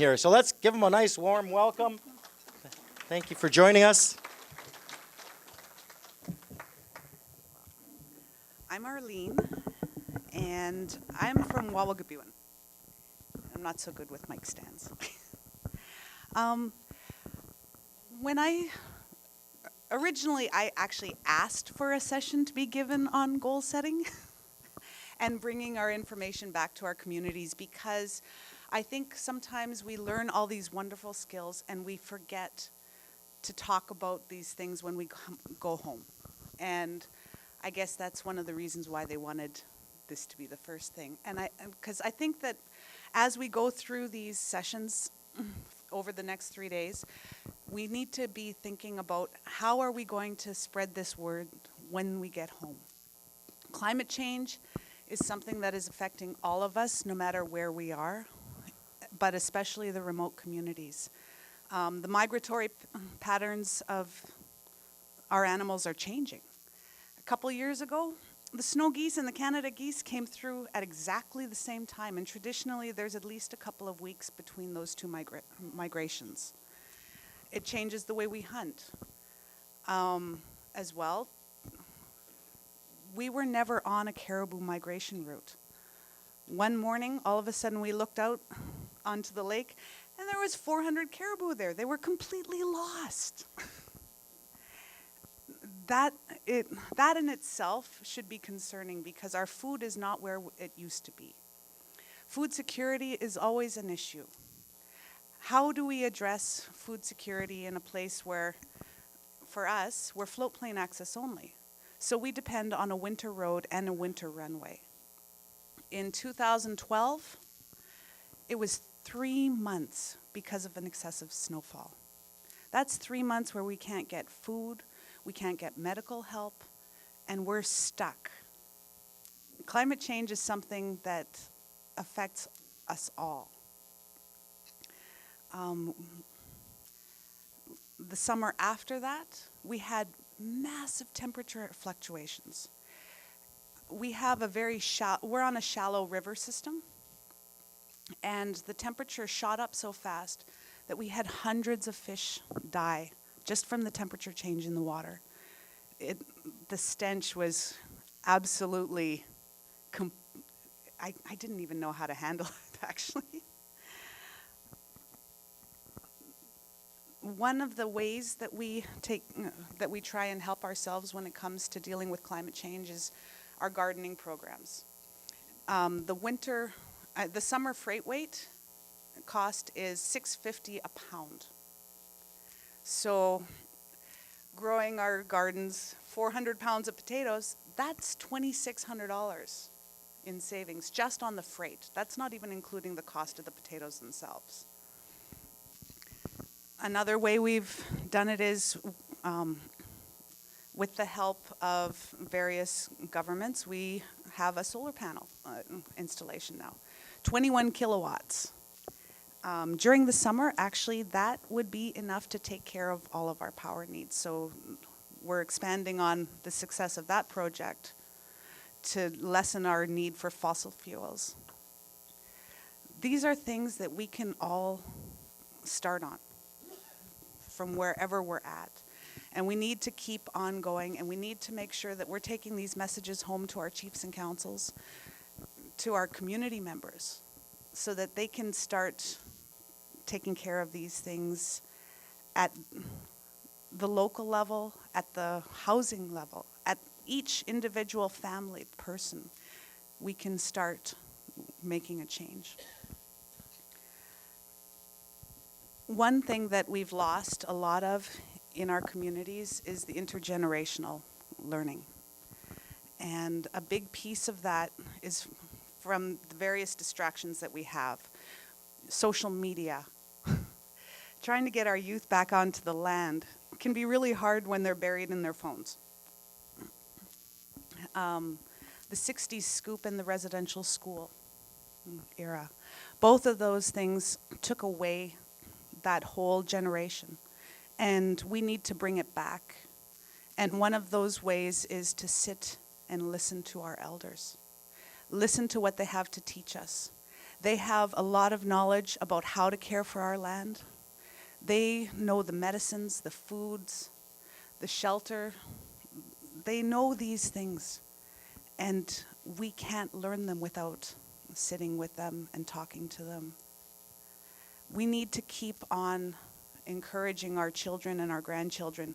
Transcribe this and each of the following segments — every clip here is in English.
here. So let's give them a nice warm welcome. Thank you for joining us. I'm Arlene, and I'm from Wawagabewin. I'm not so good with mic stands. When originally I actually asked for a session to be given on goal setting and bringing our information back to our communities, because I think sometimes we learn all these wonderful skills and we forget to talk about these things when we go home. And I guess that's one of the reasons why they wanted this to be the first thing. And because I think that as we go through these sessions over the next 3 days, we need to be thinking about how are we going to spread this word when we get home. Climate change is something that is affecting all of us, no matter where we are, but especially the remote communities. The migratory patterns of our animals are changing. A couple years ago, the snow geese and the Canada geese came through at exactly the same time, and traditionally there's at least a couple of weeks between those two migrations. It changes the way we hunt as well. We were never on a caribou migration route. One morning, all of a sudden we looked out onto the lake and there was 400 caribou there. They were completely lost. That in itself should be concerning, because our food is not where it used to be. Food security is always an issue. How do we address food security in a place where, for us, we're float plane access only? So we depend on a winter road and a winter runway. In 2012, it was 3 months because of an excessive snowfall. That's 3 months where we can't get food, we can't get medical help, and we're stuck. Climate change is something that affects us all. The summer after that, we had massive temperature fluctuations. We have we're on a shallow river system, and the temperature shot up so fast that we had hundreds of fish die just from the temperature change in the water. The stench was absolutely, I didn't even know how to handle it, actually. One of the ways that we try and help ourselves when it comes to dealing with climate change is our gardening programs. The summer freight weight cost is $6.50 a pound. So growing our gardens, 400 pounds of potatoes, that's $2,600 in savings just on the freight. That's not even including the cost of the potatoes themselves. Another way we've done it is with the help of various governments, we have a solar panel installation now, 21 kilowatts. During the summer, actually, that would be enough to take care of all of our power needs. So we're expanding on the success of that project to lessen our need for fossil fuels. These are things that we can all start on from wherever we're at. And we need to keep on going, and we need to make sure that we're taking these messages home to our chiefs and councils, to our community members, so that they can start taking care of these things at the local level, at the housing level, at each individual family person. We can start making a change. One thing that we've lost a lot of in our communities is the intergenerational learning. And a big piece of that is from the various distractions that we have. Social media. Trying to get our youth back onto the land can be really hard when they're buried in their phones. The 60s scoop and the residential school era. Both of those things took away that whole generation, and we need to bring it back. And one of those ways is to sit and listen to our elders. Listen to what they have to teach us. They have a lot of knowledge about how to care for our land. They know the medicines, the foods, the shelter. They know these things, and we can't learn them without sitting with them and talking to them. We need to keep on encouraging our children and our grandchildren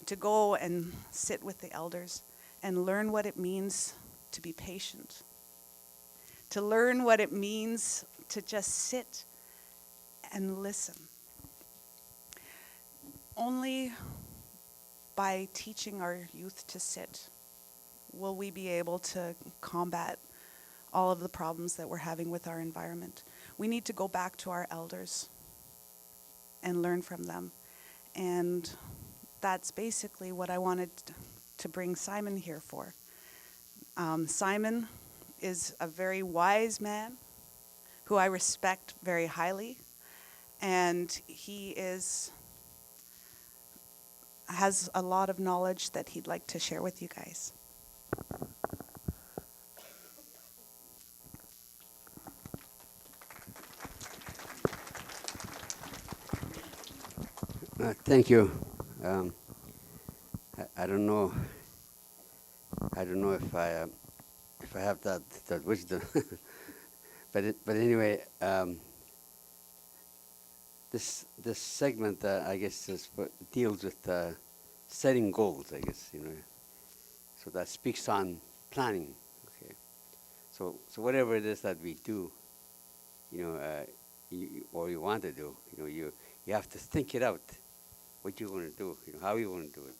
to go and sit with the elders and learn what it means to be patient, to learn what it means to just sit and listen. Only by teaching our youth to sit will we be able to combat all of the problems that we're having with our environment. We need to go back to our elders and learn from them. And that's basically what I wanted to bring Simon here for. Simon is a very wise man who I respect very highly, and he has a lot of knowledge that he'd like to share with you guys. Thank you. I don't know. I don't know if I have that wisdom, but anyway, this segment I guess deals with setting goals. I guess so that speaks on planning. Okay, so whatever it is that we do, or you want to do, you have to think it out, what you're going to do, how you want to do it,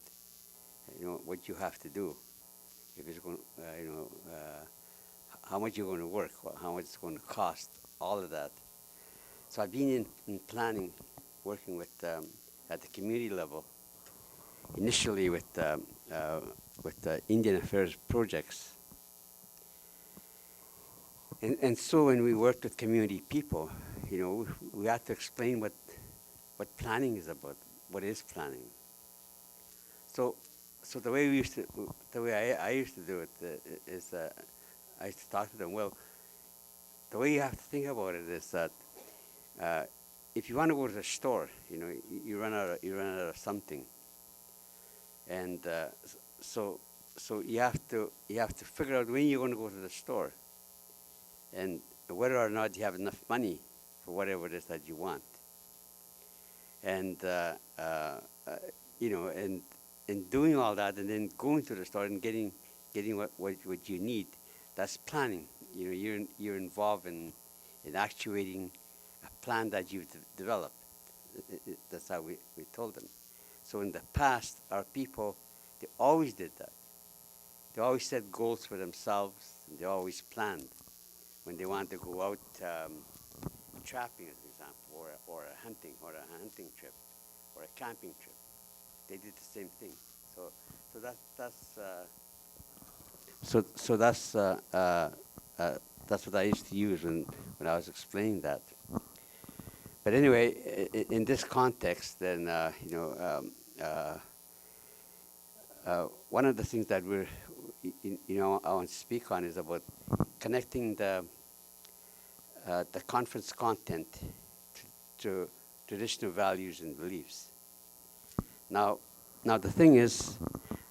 what you have to do, if it's going, how much you're going to work, how much it's going to cost, all of that. So I've been in planning, working with at the community level, initially with Indian Affairs projects. And so when we worked with community people, we had to explain what planning is about, what is planning. So the way I used to do it is I used to talk to them. Well, the way you have to think about it is that if you want to go to the store, you run out of something, and so you have to figure out when you're going to go to the store, and whether or not you have enough money for whatever it is that you want. And and doing all that, and then going to the store and getting what you need, that's planning. You're involved in actuating a plan that you've developed. That's how we told them. So in the past, our people, they always did that. They always set goals for themselves, and they always planned when they wanted to go out trapping, as an example, or a hunting trip, or a camping trip. They did the same thing. That's what I used to use when I was explaining that. But anyway, in this context, then one of the things that I want to speak on is about connecting the conference content to traditional values and beliefs. Now the thing is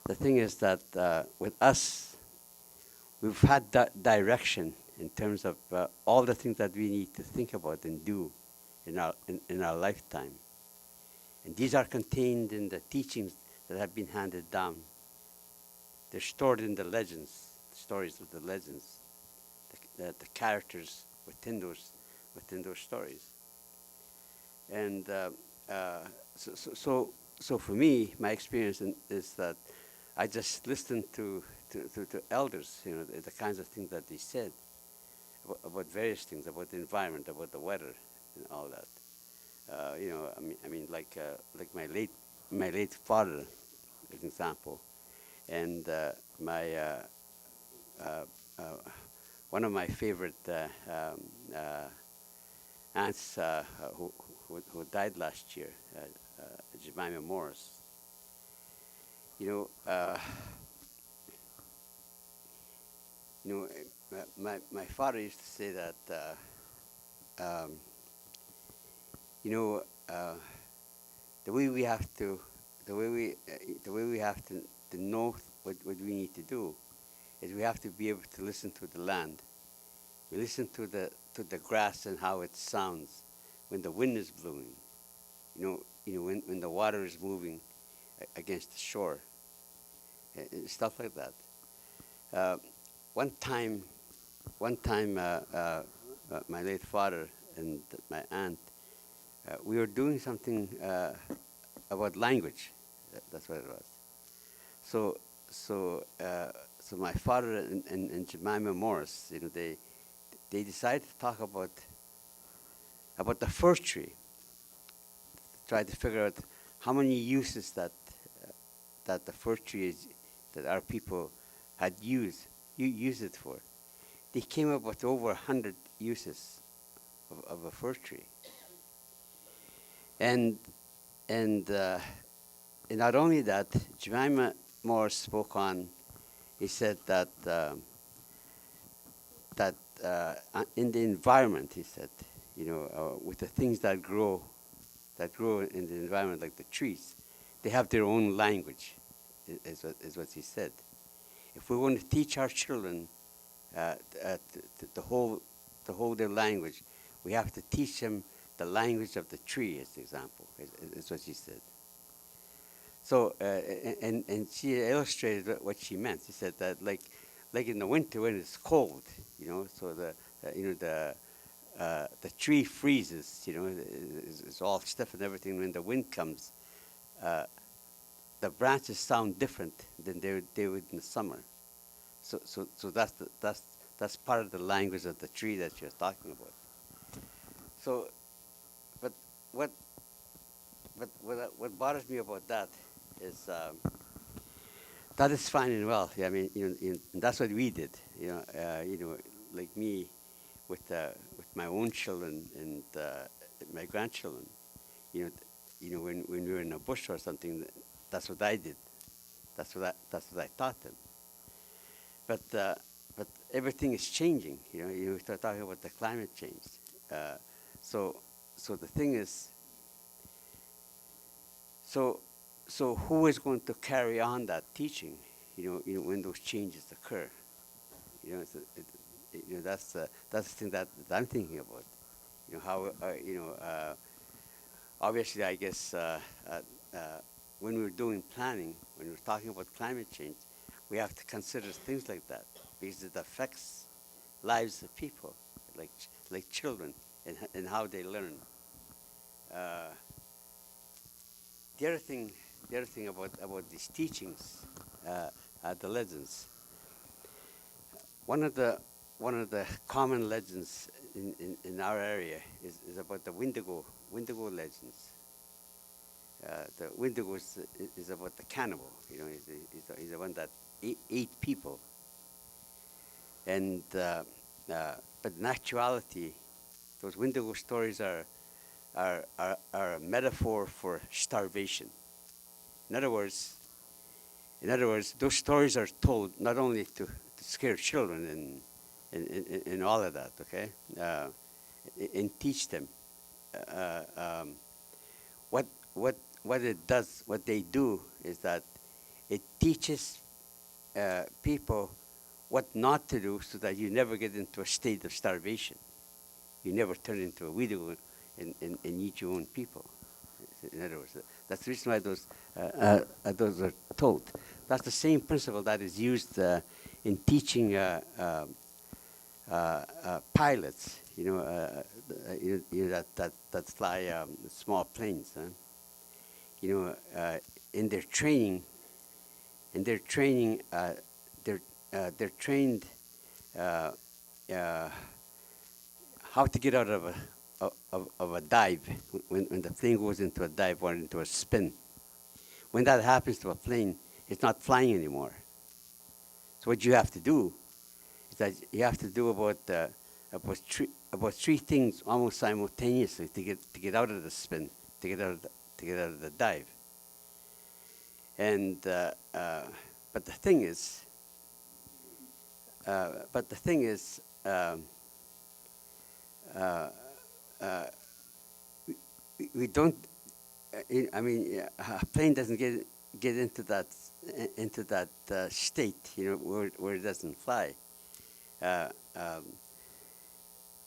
that with us, we've had that direction in terms of all the things that we need to think about and do in our lifetime, and these are contained in the teachings that have been handed down. They're stored in the legends, the stories of the legends, the characters within those stories. And so for me, my experience is that I just listened to elders, the kinds of things that they said about various things, about the environment, about the weather, and all that. Like my late father, as an example, and one of my favorite aunts who died last year, Jemima Morris. My father used to say that um, you know, the way we have to, the way we have to know what we need to do is we have to be able to listen to the land. We listen to the grass and how it sounds when the wind is blowing. When the water is moving against the shore, stuff like that. Uh, one time, my late father and my aunt, we were doing something about language. That's what it was. So my father and Jemima Morris, they decided to talk about the fir tree. Try to figure out how many uses that the fir tree that our people had used it for. They came up with over 100 uses of a fir tree. And not only that, Jemima Moore spoke on. He said that in the environment, he said, with the things that grow in the environment, like the trees, they have their own language, is what he said. If we want to teach our children to hold their language, we have to teach them the language of the tree, as an example, is what she said. So, and she illustrated what she meant. She said that like in the winter when it's cold, so the tree freezes, it's all stiff and everything. When the wind comes, the branches sound different than they would in the summer. So that's part of the language of the tree that you're talking about. So, but what bothers me about that is that is fine and well. I mean, and that's what we did. Like me, with my own children and my grandchildren. When we were in a bush or something, that's what I did. That's what I taught them. But everything is changing. You start talking about the climate change. So the thing is, so who is going to carry on that teaching? When those changes occur. That's the thing that I'm thinking about. How obviously, I guess when we're doing planning, when we're talking about climate change, we have to consider things like that because it affects lives of people, like children, and how they learn. The other thing about these teachings, the legends. One of the common legends in our area is about the Wendigo legends. The Wendigo is about the cannibal. He's the one that ate people. And but in actuality, those Wendigo stories are a metaphor for starvation. In other words, those stories are told not only to scare children and all of that, okay, and teach them. What it does, what they do is that it teaches people what not to do so that you never get into a state of starvation. You never turn into a widow and eat your own people. In other words, that's the reason why those are told. That's the same principle that is used in teaching pilots, that fly small planes. In their training, they're trained how to get out of a dive when the plane goes into a dive or into a spin. When that happens to a plane, it's not flying anymore. So what you have to do is that you have to do about three things almost simultaneously to get out of the spin, to get out of the dive. And but the thing is, we don't. I mean, a plane doesn't get into that state, where it doesn't fly. Uh, um,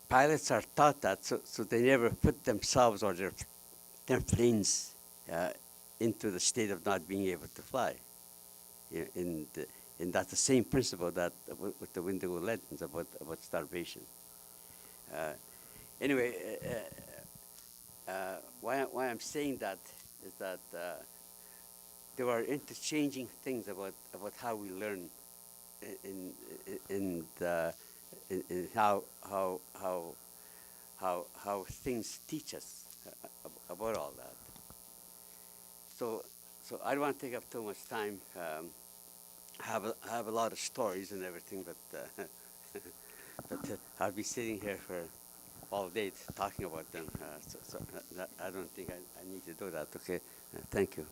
Pilots are taught that, so they never put themselves or their planes into the state of not being able to fly. And that's the same principle that with the window legends about starvation. Uh, anyway, why I'm saying that is that there are interchanging things about how we learn in in, in, in how things teach us about all that. So I don't want to take up too much time. I have a lot of stories and everything, but I'll be sitting here for all day talking about them. I don't think I need to do that. Okay, thank you.